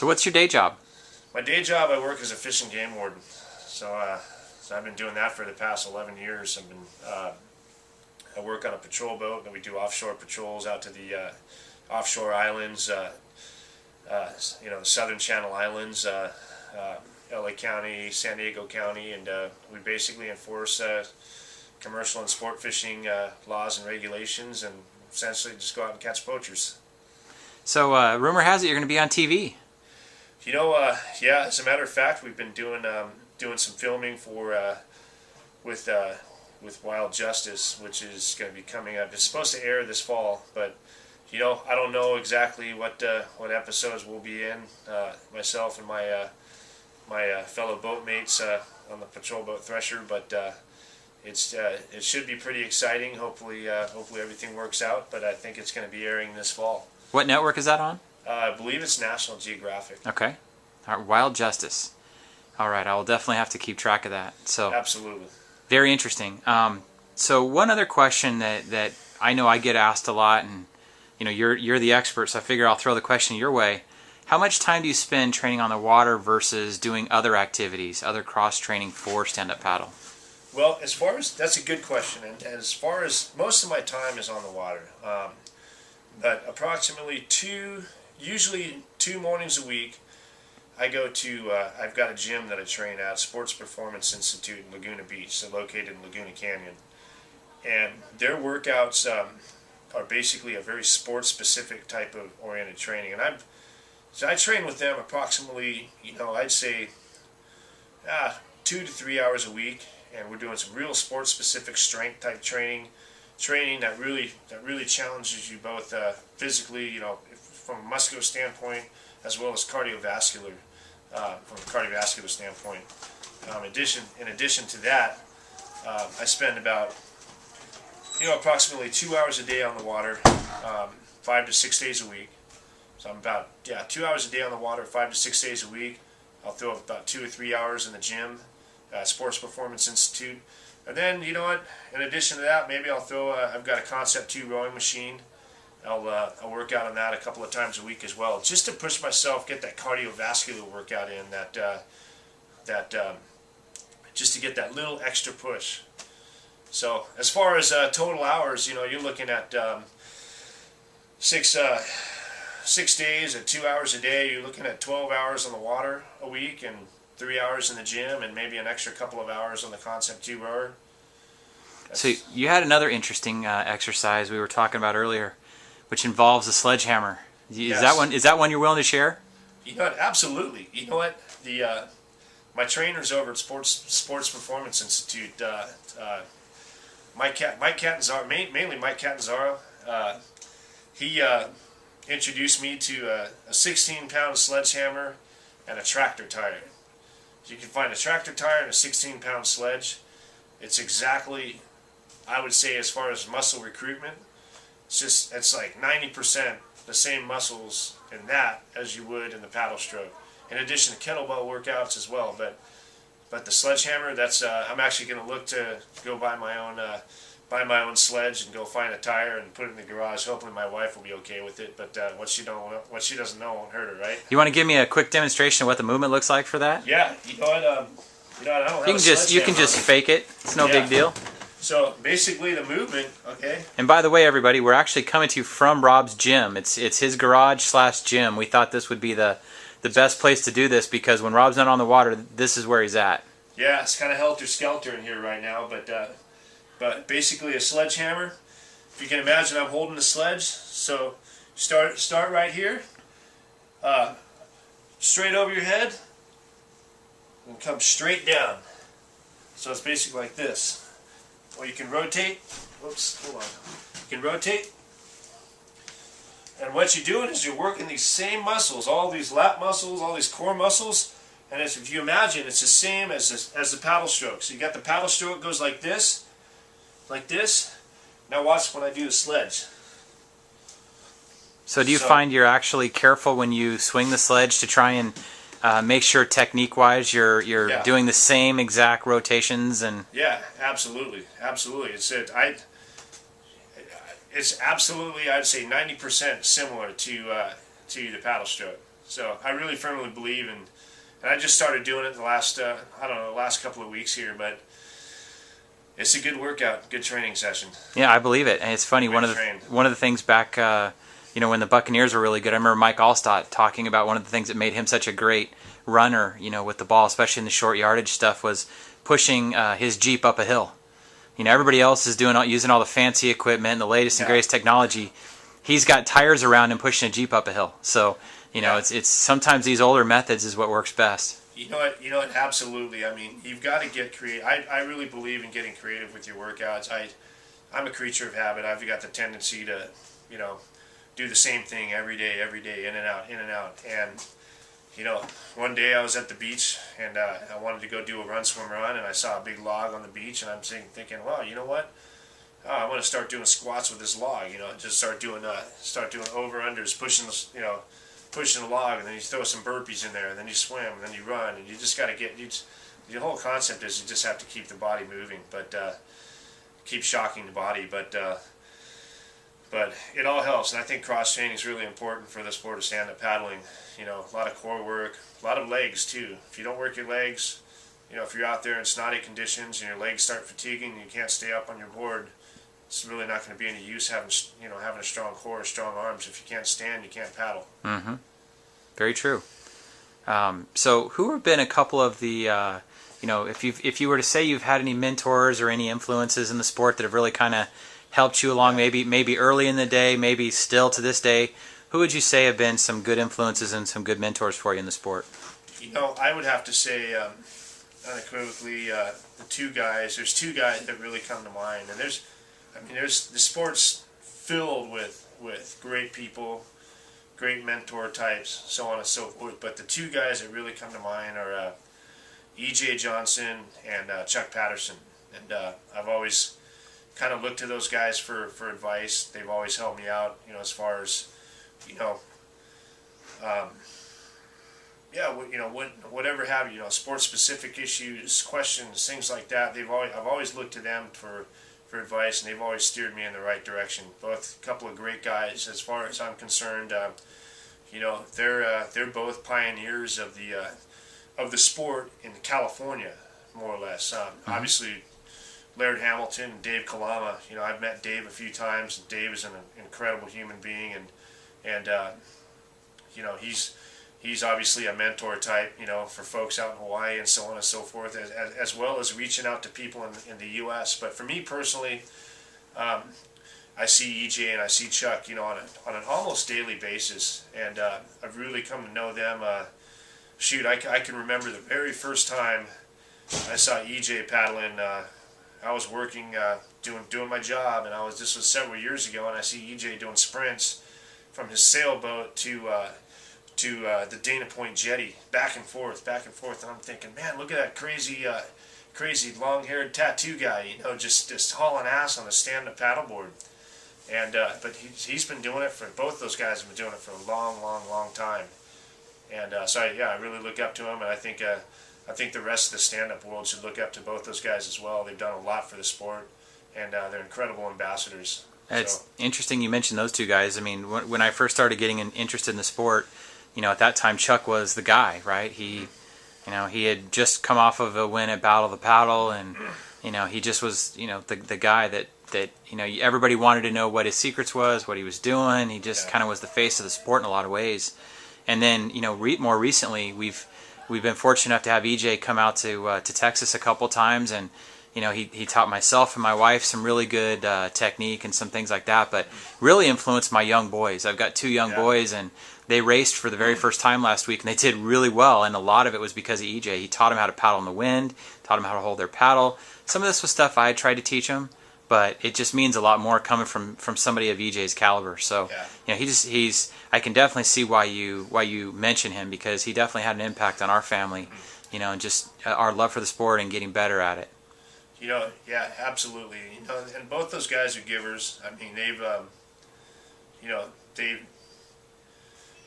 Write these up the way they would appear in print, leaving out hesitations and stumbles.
So what's your day job? My day job, I work as a fish and game warden. So I've been doing that for the past 11 years. I work on a patrol boat, and we do offshore patrols out to the offshore islands, the Southern Channel Islands, LA County, San Diego County, and we basically enforce commercial and sport fishing laws and regulations, and essentially just go out and catch poachers. So rumor has it you're going to be on TV. Yeah. As a matter of fact, we've been doing some filming for with Wild Justice, which is going to be coming up. It's supposed to air this fall, but I don't know exactly what episodes we'll be in. Myself and my fellow boatmates on the patrol boat Thresher, but it should be pretty exciting. Hopefully everything works out. But I think it's going to be airing this fall. What network is that on? I believe it's National Geographic. Okay. All right, Wild Justice. All right, I will definitely have to keep track of that. So absolutely. Very interesting. So one other question that I know I get asked a lot, and you're the expert, so I figure I'll throw the question your way. How much time do you spend training on the water versus doing other activities, other cross training for stand-up paddle? Well, that's a good question, and as far as most of my time is on the water, but approximately usually two mornings a week, I go to, I've got a gym that I train at, Sports Performance Institute in Laguna Beach, so located in Laguna Canyon. And their workouts are basically a very sports-specific type of oriented training. And I train with them approximately, I'd say 2 to 3 hours a week, and we're doing some real sports-specific strength type training that really challenges you both physically, from a muscular standpoint, as well as cardiovascular, from a cardiovascular standpoint. In addition to that, I spend about approximately 2 hours a day on the water, 5 to 6 days a week. So I'm about 2 hours a day on the water, 5 to 6 days a week. I'll throw about 2 or 3 hours in the gym, Sports Performance Institute. And then, in addition to that, maybe I'll throw, I've got a Concept 2 rowing machine. I'll work out on that a couple of times a week as well, just to push myself, get that cardiovascular workout in, just to get that little extra push. So as far as total hours, you're looking at 6 days at 2 hours a day. You're looking at 12 hours on the water a week, and 3 hours in the gym, and maybe an extra couple of hours on the Concept 2 rower. So you had another interesting exercise we were talking about earlier, which involves a sledgehammer. Yes. Is that one you're willing to share? Absolutely. My trainers over at Sports Performance Institute, Mike Catanzaro, mainly Mike Catanzaro, he introduced me to a 16-pound sledgehammer and a tractor tire. You can find a tractor tire and a 16-pound sledge. It's exactly, I would say, as far as muscle recruitment, it's like 90% the same muscles in that as you would in the paddle stroke. In addition to kettlebell workouts as well, but the sledgehammer, that's I'm actually going to look to go buy my own sledge and go find a tire and put it in the garage. Hopefully my wife will be okay with it, but what she doesn't know won't hurt her, right? You want to give me a quick demonstration of what the movement looks like for that? Yeah, I don't have you can just fake it. It's no big deal. So basically the movement, okay. And by the way, everybody, we're actually coming to you from Rob's gym. It's his garage/gym. We thought this would be the best place to do this because when Rob's not on the water, this is where he's at. Yeah, it's kind of helter-skelter in here right now, but basically a sledgehammer. If you can imagine, I'm holding the sledge. So start right here, straight over your head, and come straight down. So it's basically like this. Or you can rotate. Whoops, hold on. You can rotate. And what you're doing is you're working these same muscles, all these lat muscles, all these core muscles. And if you imagine, it's the same as the paddle stroke. So you got the paddle stroke goes like this. Now watch when I do the sledge. So do you find you're actually careful when you swing the sledge to try and make sure technique-wise you're doing the same exact rotations? And yeah, absolutely. It's absolutely, I'd say 90% similar to the paddle stroke. So I really firmly believe in, and I just started doing it the last, I don't know, the last couple of weeks here, but it's a good workout, good training session. Yeah, I believe it. And it's funny, one of the things back, when the Buccaneers were really good, I remember Mike Allstott talking about one of the things that made him such a great runner, with the ball, especially in the short yardage stuff, was pushing his Jeep up a hill. Everybody else is using all the fancy equipment and the latest and greatest technology. He's got tires around him pushing a Jeep up a hill. So, it's sometimes these older methods is what works best. You know what, absolutely. I mean, you've got to get creative. I really believe in getting creative with your workouts. I'm a creature of habit. I've got the tendency to, do the same thing every day, in and out. And, one day I was at the beach and I wanted to go do a run, swim, run, and I saw a big log on the beach, and I'm thinking, well, you know what? I want to start doing squats with this log. Just start doing over-unders, pushing the log, and then you throw some burpees in there, and then you swim, and then you run, and you just got to the whole concept is you just have to keep the body moving, but keep shocking the body, but it all helps, and I think cross training is really important for the sport of stand-up paddling. A lot of core work, a lot of legs too. If you don't work your legs, if you're out there in snotty conditions and your legs start fatiguing and you can't stay up on your board, it's really not going to be any use having a strong core, strong arms. If you can't stand, you can't paddle. Mm-hmm. Very true. So who have been a couple of the, if you were to say you've had any mentors or any influences in the sport that have really kind of helped you along, maybe early in the day, maybe still to this day, who would you say have been some good influences and some good mentors for you in the sport? I would have to say unequivocally the two guys. There's two guys that really come to mind, and there's the sport's filled with great people, great mentor types, so on and so forth. But the two guys that really come to mind are E.J. Johnson and Chuck Patterson. And I've always kind of looked to those guys for advice. They've always helped me out, as far as, whatever have you, sports-specific issues, questions, things like that. I've always looked to them for advice, and they've always steered me in the right direction. Both a couple of great guys, as far as I'm concerned. They're both pioneers of the sport in California, more or less. Obviously, Laird Hamilton and Dave Kalama. I've met Dave a few times. And Dave is an incredible human being, and he's obviously a mentor type, for folks out in Hawaii and so on and so forth, as well as reaching out to people in the U.S. But for me personally, I see EJ and I see Chuck, on an almost daily basis, and I've really come to know them. I can remember the very first time I saw EJ paddling. I was working, doing my job, and this was several years ago, and I see EJ doing sprints from his sailboat to the Dana Point jetty, back and forth, and I'm thinking, man, look at that crazy long-haired tattoo guy, just hauling ass on a stand-up paddleboard. And but he's been doing it both those guys have been doing it for a long time. And I really look up to him, and I think the rest of the stand-up world should look up to both those guys as well. They've done a lot for the sport, and they're incredible ambassadors. It's interesting you mentioned those two guys. I mean, when I first started getting interested in the sport, at that time Chuck was the guy, right? He had just come off of a win at Battle of the Paddle, and he just was the guy that everybody wanted to know what his secrets was, what he was doing. He just kind of was the face of the sport in a lot of ways. And then more recently we've been fortunate enough to have EJ come out to Texas a couple times, and he taught myself and my wife some really good technique and some things like that, but really influenced my young boys. I've got two young boys, and they raced for the very first time last week, and they did really well, and a lot of it was because of EJ. He taught them how to paddle in the wind, taught them how to hold their paddle. Some of this was stuff I had tried to teach them, but it just means a lot more coming from somebody of EJ's caliber. So I can definitely see why you mention him, because he definitely had an impact on our family, and just our love for the sport and getting better at it. Absolutely. And both those guys are givers. I mean,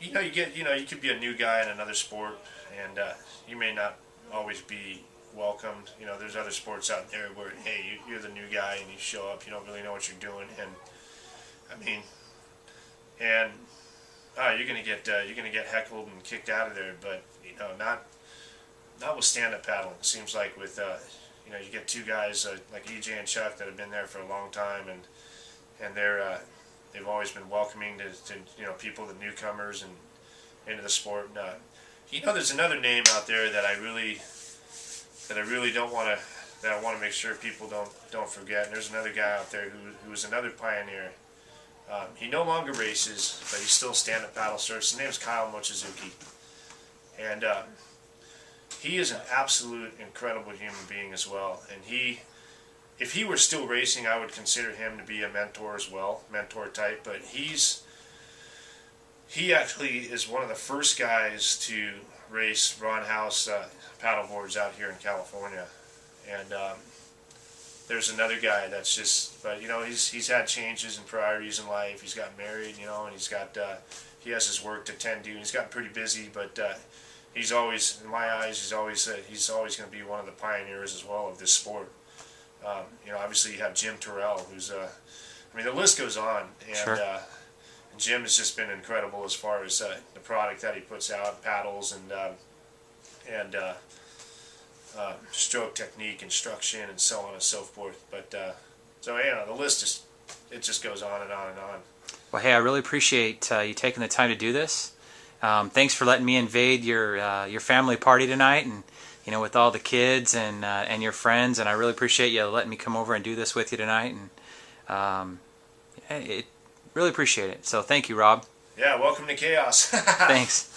you could be a new guy in another sport, and you may not always be welcomed. There's other sports out there where, hey, you're the new guy and you show up, you don't really know what you're doing, and you're gonna get heckled and kicked out of there. But not with stand-up paddling. It seems like with you get two guys like EJ and Chuck that have been there for a long time, and they've always been welcoming to people, the newcomers and into the sport. And, there's another name out there that I really don't want to that I want to make sure people don't forget. And there's another guy out there who was another pioneer. He no longer races, but he's still stand-up paddle surfs. His name's Kyle Mochizuki, and he is an absolute incredible human being as well. And if he were still racing, I would consider him to be a mentor as well, mentor type. But he actually is one of the first guys to race Ron House paddleboards out here in California. And there's another guy that's but he's had changes and priorities in life. He's got married, and he has his work to tend to. And he's gotten pretty busy, but he's always, in my eyes, he's always going to be one of the pioneers as well of this sport. Obviously you have Jim Terrell, who's the list goes on, and Sure. Jim has just been incredible as far as the product that he puts out, paddles and stroke technique, instruction, and so on and so forth. But the list just goes on and on and on. Well, hey, I really appreciate you taking the time to do this. Thanks for letting me invade your family party tonight, and with all the kids and your friends. And I really appreciate you letting me come over and do this with you tonight. And really appreciate it. So thank you, Rob. Yeah, welcome to chaos. Thanks.